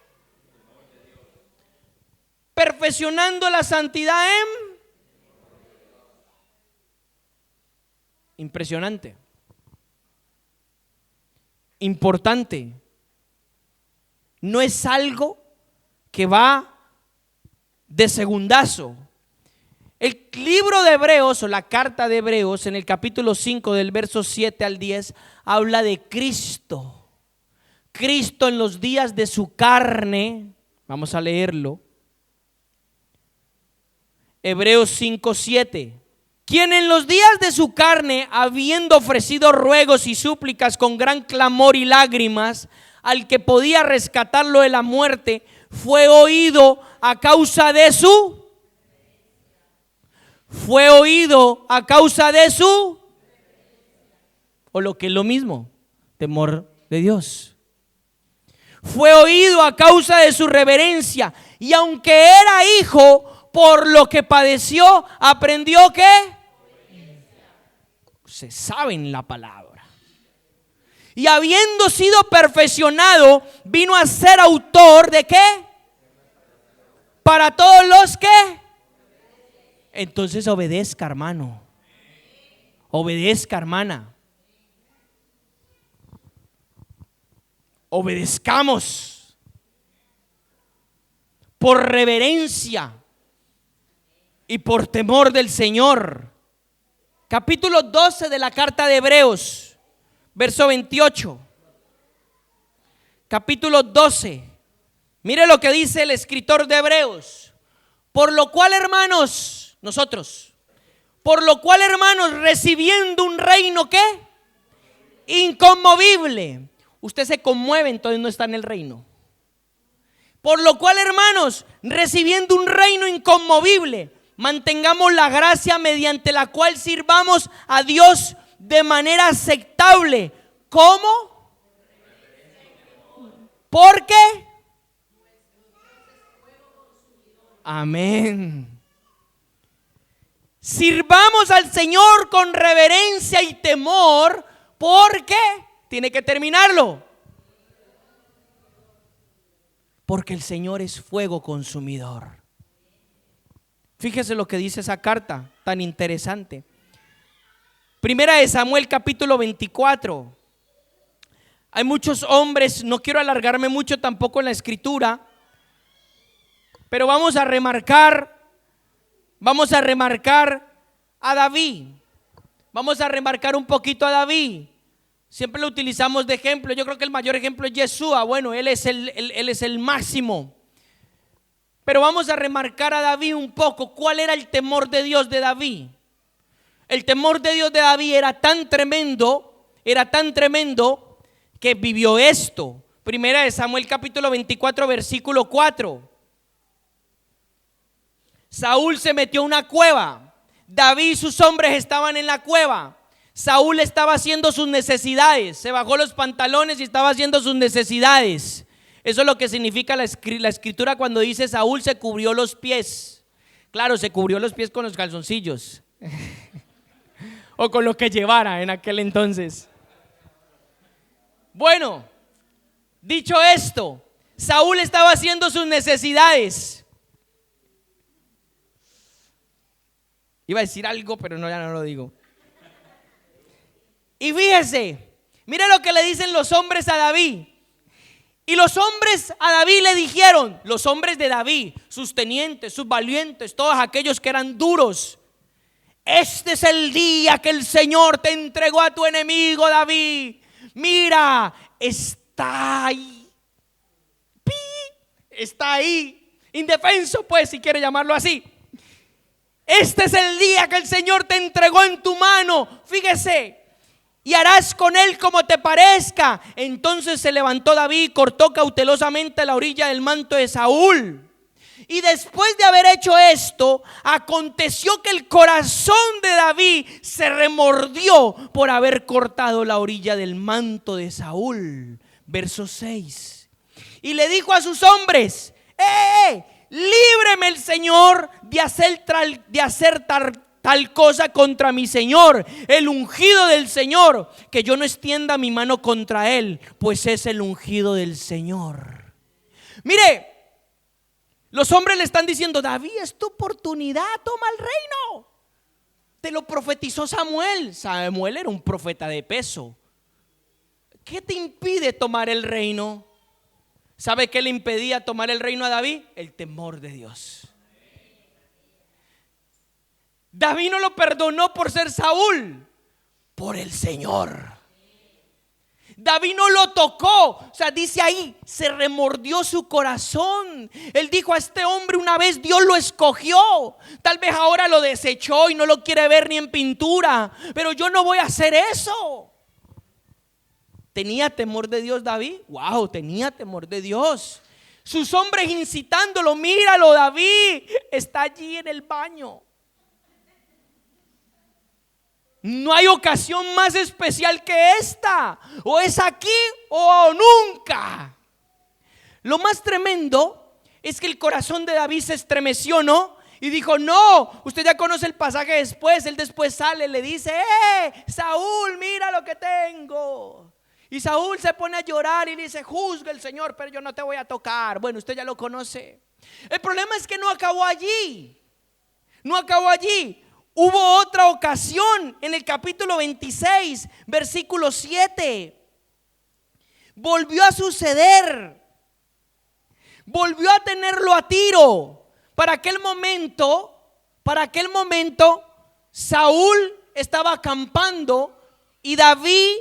impresionante, importante. No es algo que va de segundazo. El libro de Hebreos o la carta de Hebreos en el capítulo 5 del verso 7 al 10 habla de Cristo. Cristo en los días de su carne, vamos a leerlo. Hebreos 5, 7. Quien en los días de su carne, habiendo ofrecido ruegos y súplicas con gran clamor y lágrimas, al que podía rescatarlo de la muerte, fue oído a causa de su, fue oído a causa de su, o lo que es lo mismo, temor de Dios. Fue oído a causa de su reverencia, y aunque era hijo, por lo que padeció, aprendió ¿qué? Se sabe en la palabra. Y habiendo sido perfeccionado, vino a ser autor de ¿qué? Para todos los que. Entonces obedezca, hermano. Obedezca, hermana. Obedezcamos por reverencia y por temor del Señor. Capítulo 12 de la carta de Hebreos, verso 28. Capítulo 12. Mire lo que dice el escritor de Hebreos. Por lo cual, hermanos, nosotros, por lo cual, hermanos, recibiendo un reino ¿qué? Inconmovible. Usted se conmueve, entonces no está en el reino. Por lo cual, hermanos, recibiendo un reino inconmovible, mantengamos la gracia mediante la cual sirvamos a Dios de manera aceptable. ¿Cómo? ¿Por qué? Amén. Sirvamos al Señor con reverencia y temor, porque tiene que terminarlo. Porque el Señor es fuego consumidor. Fíjese lo que dice esa carta tan interesante. Primera de Samuel capítulo 24. Hay muchos hombres, no quiero alargarme mucho tampoco en la escritura, pero vamos a remarcar a David. Vamos a remarcar un poquito a David. Siempre lo utilizamos de ejemplo. Yo creo que el mayor ejemplo es Yeshua. Bueno, él es el máximo. Pero vamos a remarcar a David un poco. ¿Cuál era el temor de Dios de David? El temor de Dios de David era tan tremendo que vivió esto. Primera de Samuel capítulo 24 versículo 4. Saúl se metió a una cueva. David y sus hombres estaban en la cueva. Saúl estaba haciendo sus necesidades. Se bajó los pantalones y estaba haciendo sus necesidades. Eso es lo que significa la escritura cuando dice Saúl se cubrió los pies. Claro, se cubrió los pies con los calzoncillos o con lo que llevara en aquel entonces. Bueno, dicho esto, Saúl estaba haciendo sus necesidades. Iba a decir algo, pero no, ya no lo digo. Y fíjese, mire lo que le dicen los hombres a David. Y los hombres a David le dijeron, los hombres de David, sus tenientes, sus valientes, todos aquellos que eran duros: este es el día que el Señor te entregó a tu enemigo David. Mira, está ahí. Está ahí, indefenso, pues, si quiere llamarlo así. Este es el día que el Señor te entregó en tu mano. Fíjese. Y harás con él como te parezca. Entonces se levantó David y cortó cautelosamente la orilla del manto de Saúl. Y después de haber hecho esto, aconteció que el corazón de David se remordió por haber cortado la orilla del manto de Saúl. Verso 6. Y le dijo a sus hombres: líbreme el Señor de hacer tal cosa contra mi Señor, el ungido del Señor, que yo no extienda mi mano contra él, pues es el ungido del Señor. Mire, los hombres le están diciendo: David, es tu oportunidad, toma el reino. Te lo profetizó Samuel. Samuel era un profeta de peso. ¿Qué te impide tomar el reino? ¿Sabe qué le impedía tomar el reino a David? El temor de Dios. David no lo perdonó por ser Saúl, por el Señor. David no lo tocó, o sea, dice ahí, se remordió su corazón. Él dijo: a este hombre una vez Dios lo escogió, tal vez ahora lo desechó y no lo quiere ver ni en pintura, pero yo no voy a hacer eso. ¿Tenía temor de Dios David? Wow, tenía temor de Dios. sus hombres incitándolo. Míralo, David está allí en el baño. No hay ocasión más especial que esta. O es aquí o nunca. Lo más tremendo es que el corazón de David se estremeció, ¿no? Y dijo, no, usted ya conoce el pasaje después. Él después sale, le dice, Saúl, mira lo que tengo. Y Saúl se pone a llorar y dice, juzga el Señor, pero yo no te voy a tocar. Bueno, usted ya lo conoce. El problema es que no acabó allí. No acabó allí. Hubo otra ocasión en el capítulo 26, versículo 7. Volvió a suceder. Volvió a tenerlo a tiro. Para aquel momento, Saúl estaba acampando y David,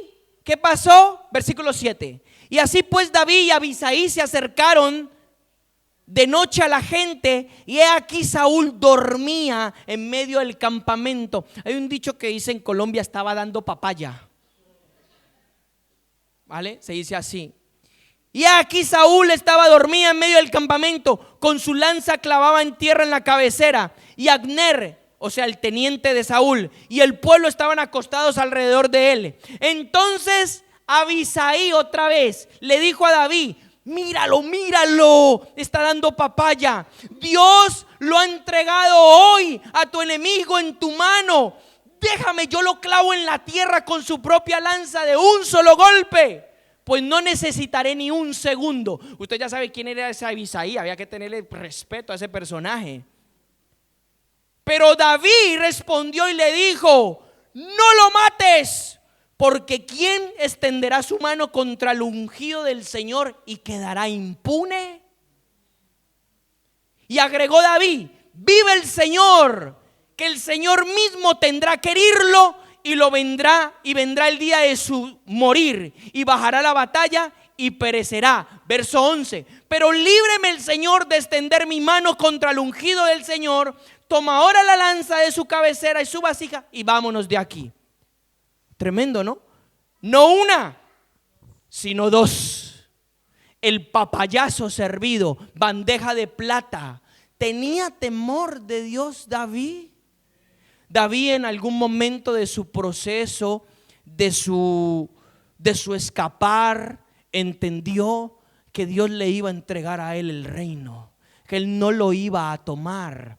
¿qué pasó? Versículo 7. Y así pues David y Abisai se acercaron de noche a la gente, y he aquí Saúl dormía en medio del campamento. Hay un dicho que dice en Colombia, estaba dando papaya, ¿vale? Se dice así. Y aquí Saúl estaba dormida en medio del campamento, con su lanza clavada en tierra en la cabecera, y Abner, o sea el teniente de Saúl, y el pueblo estaban acostados alrededor de él. Entonces Abisai otra vez le dijo a David, míralo, está dando papaya. Dios lo ha entregado hoy a tu enemigo en tu mano. Déjame, yo lo clavo en la tierra con su propia lanza de un solo golpe, pues no necesitaré ni un segundo. Usted ya sabe quién era ese Abisai, había que tenerle respeto a ese personaje. Pero David respondió y le dijo, no lo mates, porque ¿quién extenderá su mano contra el ungido del Señor y quedará impune? Y agregó David, vive el Señor, que el Señor mismo tendrá que herirlo y vendrá el día de su morir, y bajará la batalla y perecerá. Verso 11, pero líbreme el Señor de extender mi mano contra el ungido del Señor. Toma ahora la lanza de su cabecera y su vasija y vámonos de aquí. Tremendo, ¿no? No una, sino dos. El papayazo servido, bandeja de plata. ¿Tenía temor de Dios David? David en algún momento de su proceso, de su escapar, entendió que Dios le iba a entregar a él el reino, que él no lo iba a tomar.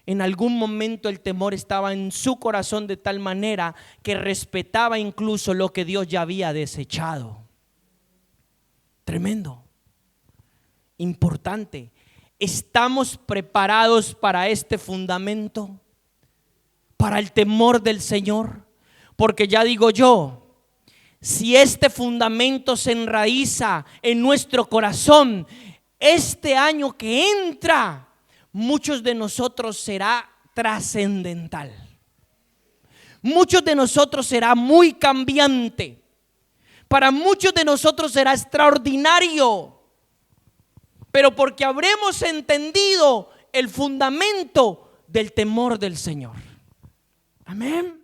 En algún momento el temor estaba en su corazón de tal manera que respetaba incluso lo que Dios ya había desechado. Tremendo, importante. ¿Estamos preparados para este fundamento? Para el temor del Señor. Porque ya digo yo, si este fundamento se enraiza en nuestro corazón, este año que entra, muchos de nosotros será trascendental. Muchos de nosotros será muy cambiante. Para muchos de nosotros será extraordinario. Pero porque habremos entendido el fundamento del temor del Señor. Amén.